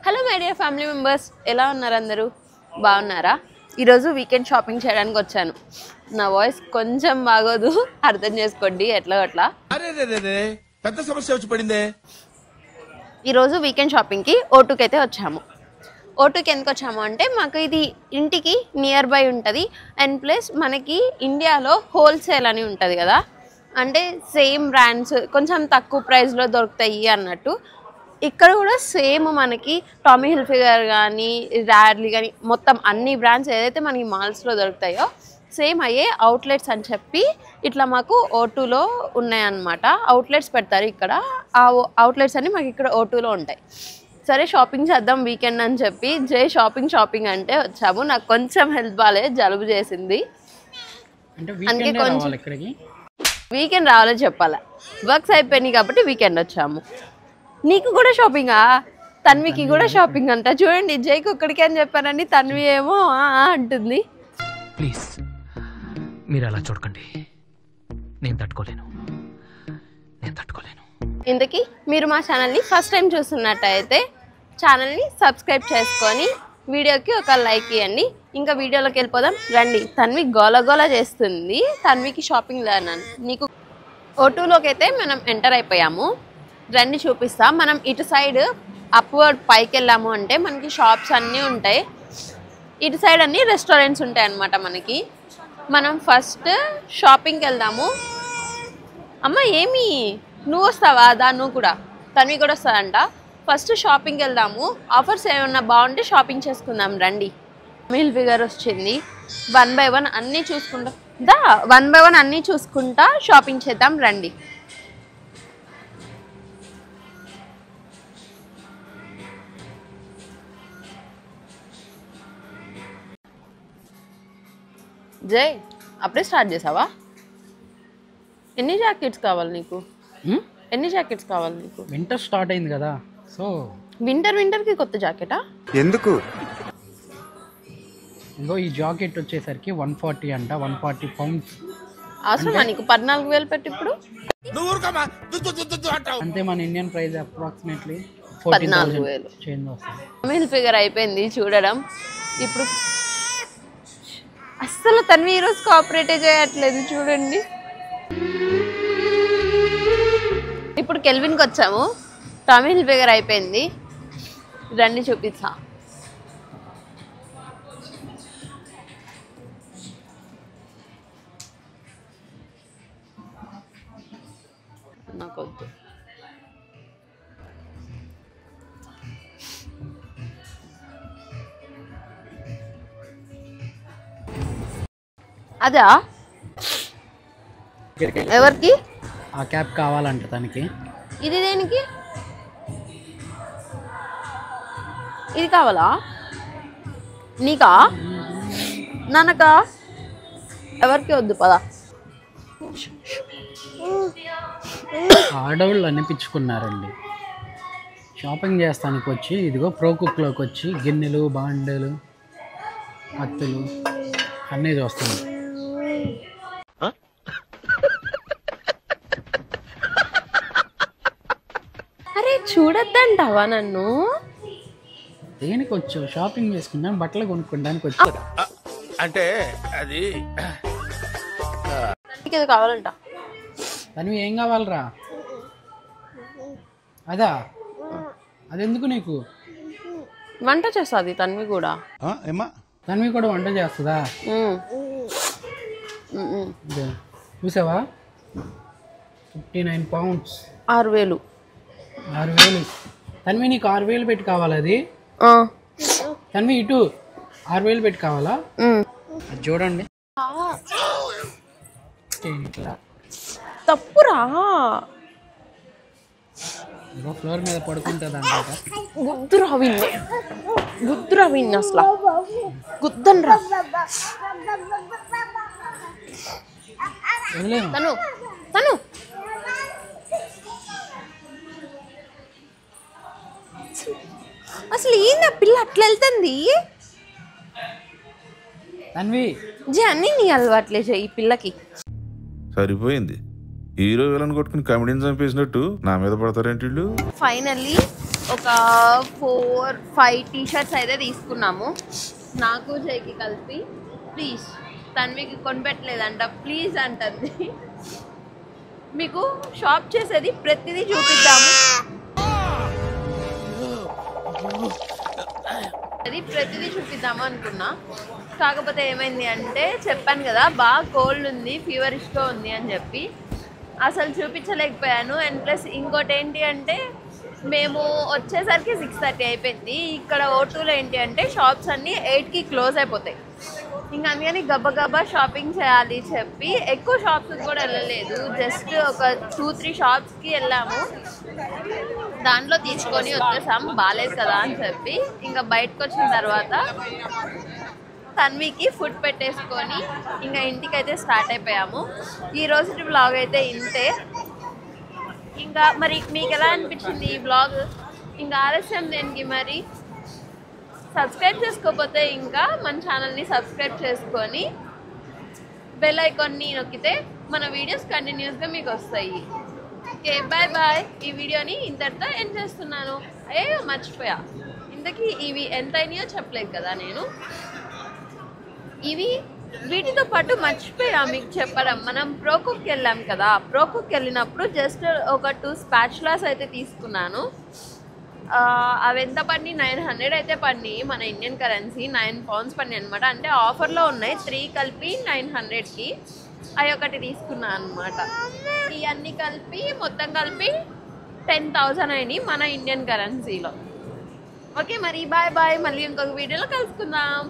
Hello my dear family members, ఎలా ఉన్నారు అందరూ? బాగున్నారా? ఈరోజు వీకెండ్ షాపింగ్ చేయడానికి వచ్చాను. నా వాయిస్ కొంచెం బాగోదు, అర్థం చేసుకోండి ఎట్లా అట్లా. పెద్ద సమస్య వచ్చి పడిందే. ఈరోజు వీకెండ్ షాపింగ్కి ఓటుకి అయితే వచ్చాము. ఓటుకి ఎందుకు వచ్చాము అంటే మాకు ఇది ఇంటికి నియర్ బై ఉంటుంది అండ్ ప్లస్ మనకి ఇండియాలో హోల్సేల్ అని ఉంటుంది కదా, అంటే సేమ్ బ్రాండ్స్ కొంచెం తక్కువ ప్రైస్లో దొరుకుతాయి అన్నట్టు. ఇక్కడ కూడా సేమ్ మనకి టామీ హిల్ఫిగర్ కానీ ర్యాడ్లీ కానీ మొత్తం అన్ని బ్రాండ్స్ ఏదైతే మనకి మాల్స్లో దొరుకుతాయో సేమ్ అయ్యే అవుట్లెట్స్ అని చెప్పి ఇట్లా మాకు ఓటూలో ఉన్నాయన్నమాట. అవుట్లెట్స్ పెడతారు ఇక్కడ. ఆ అవుట్లెట్స్ అన్ని మాకు ఇక్కడ ఓటూలో ఉంటాయి. సరే షాపింగ్ చేద్దాం వీకెండ్ అని చెప్పి షాపింగ్ అంటే వచ్చాము. నాకు కొంచెం హెల్త్ బాగాలేదు, జలుబు చేసింది, అందుకే కొంచెం వీకెండ్ రావాలని చెప్పాలా. వర్క్స్ అయిపోయినాయి కాబట్టి వీకెండ్ వచ్చాము. నీకు కూడా షాపింగా? తన్వికి కూడా షాపింగ్ అంట. చూడండి, జైకి ఒక్కడికి అని చెప్పానని తన్వి ఏమో అంటుంది. ప్లీజ్ మీరు అలా చూడకండి, నేను తట్టుకోలేను. ఇంతకీ మీరు మా ఛానల్ని ఫస్ట్ టైం చూస్తున్నట్టయితే ఛానల్ని సబ్స్క్రైబ్ చేసుకొని వీడియోకి ఒక లైక్ ఇవ్వండి. ఇంకా వీడియోలోకి వెళ్ళిపోదాం రండి. తన్వి గోల చేస్తుంది. తన్వికి షాపింగ్ లేనాను. నీకు ఓటూలోకి అయితే మనం ఎంటర్ అయిపోయాము. రండి చూపిస్తా. మనం ఇటు సైడ్ అప్వర్డ్ పైకి వెళ్ళాము అంటే మనకి షాప్స్ అన్నీ ఉంటాయి. ఇటు సైడ్ అన్ని రెస్టారెంట్స్ ఉంటాయి అన్నమాట మనకి. మనం ఫస్ట్ షాపింగ్కి వెళ్దాము. అమ్మ ఏమి నువ్వు వస్తావా? నువ్వు కూడా, తన్వి కూడా వస్తుందంట. ఫస్ట్ షాపింగ్కి వెళ్దాము. ఆఫర్స్ ఏమన్నా బాగుంటే షాపింగ్ చేసుకుందాం రండి. మిల్ ఫిగర్ వచ్చింది. 1 by 1 అన్నీ చూసుకుంటా 1 by 1 అన్నీ చూసుకుంటా షాపింగ్ చేద్దాం రండి. జై, అప్పుడే స్టార్ట్ చేసావా? ఎన్ని జాకెట్స్ కావాలి నీకు? వింటర్ స్టార్ట్ అయింది కదా, సో వింటర్కి కొత్త జాకెటా? ఎందుకు? ఇంకో ఈ జాకెట్ వచ్చేసరికి 140 అంట, 140 పౌండ్స్. అవసరమా నీకు 14,000 పెట్టి ఇప్పుడు? అంతే, మన ఇండియన్ ప్రైస్ అప్రాక్సిమేట్లీ 14,000 చేంజ్ వస్తుంది. మిల్ ఫిగర్ అయిపోయింది చూడడం. ఇప్పుడు అస్సలు తన్వి ఈరోజు కోఆపరేటే చేయట్లేదు చూడండి. ఇప్పుడు కెల్విన్కి వచ్చాము. టామీ హిల్ఫిగర్ అయిపోయింది. రండి చూపిస్తా. నాకొద్దు. అదా ఎవరికి? ఆ క్యాప్ కావాలంట తనకి. ఇది దేనికి? ఇది కావాలా నీకా? నాన్నకా? ఎవరికి వద్దు పదా. ఆడవాళ్ళు అనిపించుకున్నారండి షాపింగ్ చేస్తానికి వచ్చి. ఇదిగో ప్రో కుక్లోకి వచ్చి గిన్నెలు, బాండెలు, కత్తులు అన్నీ చూస్తుంది. అరే చూడొద్దంటావా నన్ను? దేనికి వచ్చావు? షాపింగ్ చేసుకుందాం, బట్టలు కొనుక్కోడానికి వచ్చావు. అంటే అది ఇది కావాలంట. తనవి ఏం కావాలరా? అదా, అదెందుకు నీకు? వంట చేస్తుంది తన్వి కూడా. తనవి కూడా వంట చేస్తుందా? చూసావా, 59 పౌండ్స్, 6,000. 6,000. తనవి నీకు 6,000 పెట్టి కావాలా? అది తనవి ఇటు 6,000 పెట్టి కావాలా? అది చూడండి, తప్పురా. ఫ్లోర్ మీద పడుకుంటుంది అంట. గుద్దురా విన్ అసలు గుద్దనరా. తను అసలు ఏంది ఆ పిల్ల అట్లా వెళ్తుంది? తన్వి అన్ని నీ అలవాట్లే ఈ పిల్లకి. సరిపోయింది. హీరో విలన్ కొట్టుకుని కామెడీని చంపేసినట్టు నా మీద పడతారేంటి వీళ్ళు? ఫైనల్లీ ఒక 4-5 టీషర్ట్స్ అయితే తీసుకున్నాము నాకు జైకి కలిపి. ప్లీజ్ తన్వికి కొనిపెట్టలేదంట, ప్లీజ్ అంటుంది. మీకు షాప్ చేసేది ప్రతిదీ చూపిద్దాము, అది ప్రతిదీ చూపిద్దాము అనుకున్నా. కాకపోతే ఏమైంది అంటే చెప్పాను కదా బాగా కోల్డ్ ఉంది, ఫీవరిష్గా ఉంది అని చెప్పి అసలు చూపించలేకపోయాను. అండ్ ప్లస్ ఇంకోటి ఏంటి అంటే మేము వచ్చేసరికి 6:30 అయిపోయింది. ఇక్కడ O2లో ఏంటి అంటే షాప్స్ అన్నీ 8కి క్లోజ్ అయిపోతాయి. ఇంకా అందుకని గబగబా షాపింగ్ చేయాలి చెప్పి ఎక్కువ షాప్స్కి కూడా వెళ్ళలేదు, జస్ట్ ఒక 2-3 షాప్స్కి వెళ్ళాము. దాంట్లో తీసుకొని వచ్చేసాము, బాగాలేదు కదా అని చెప్పి. ఇంకా బయటకు వచ్చిన తర్వాత తన్వికి ఫుడ్ పెట్టేసుకొని ఇంకా ఇంటికైతే స్టార్ట్ అయిపోయాము. ఈ రోజు వ్లాగ్ అయితే ఇంతే. ఇంకా మరి మీకు ఎలా అనిపించింది ఈ వ్లాగ్? ఇంకా ఆలస్యం దేనికి మరి, సబ్స్క్రైబ్ చేసుకోకపోతే ఇంకా మన ఛానల్ని సబ్స్క్రైబ్ చేసుకొని బెల్ ఐకాన్ని నొక్కితే మన వీడియోస్ కంటిన్యూస్గా మీకు వస్తాయి. Okay bye bye. ఈ వీడియోని ఇంతటితో ఎండ్ చేస్తున్నాను. మర్చిపోయా, ఇంతకీ ఇవి ఎంత అయినాయో చెప్పలేదు కదా నేను. వీటితో పాటు మర్చిపోయా మీకు చెప్పడం, మనం ప్రోకుక్కి వెళ్ళాం కదా, ప్రోకుక్కి వెళ్ళినప్పుడు జస్ట్ ఒక 2 స్పాచులాస్ అయితే తీసుకున్నాను. అవి ఎంత పడి 900 అయితే పడి మన ఇండియన్ కరెన్సీ 9 పౌండ్స్ పడి అనమాట. అంటే ఆఫర్లో ఉన్నాయి, 3 కలిపి 900కి. అవి ఒకటి తీసుకున్నాను అనమాట. ఇవన్నీ కలిపి మొత్తం కలిపి 10,000 అయినాయి మన ఇండియన్ కరెన్సీలో. ఓకే మరి బాయ్ బాయ్, మళ్ళీ ఇంకొక వీడియోలో కలుసుకుందాం.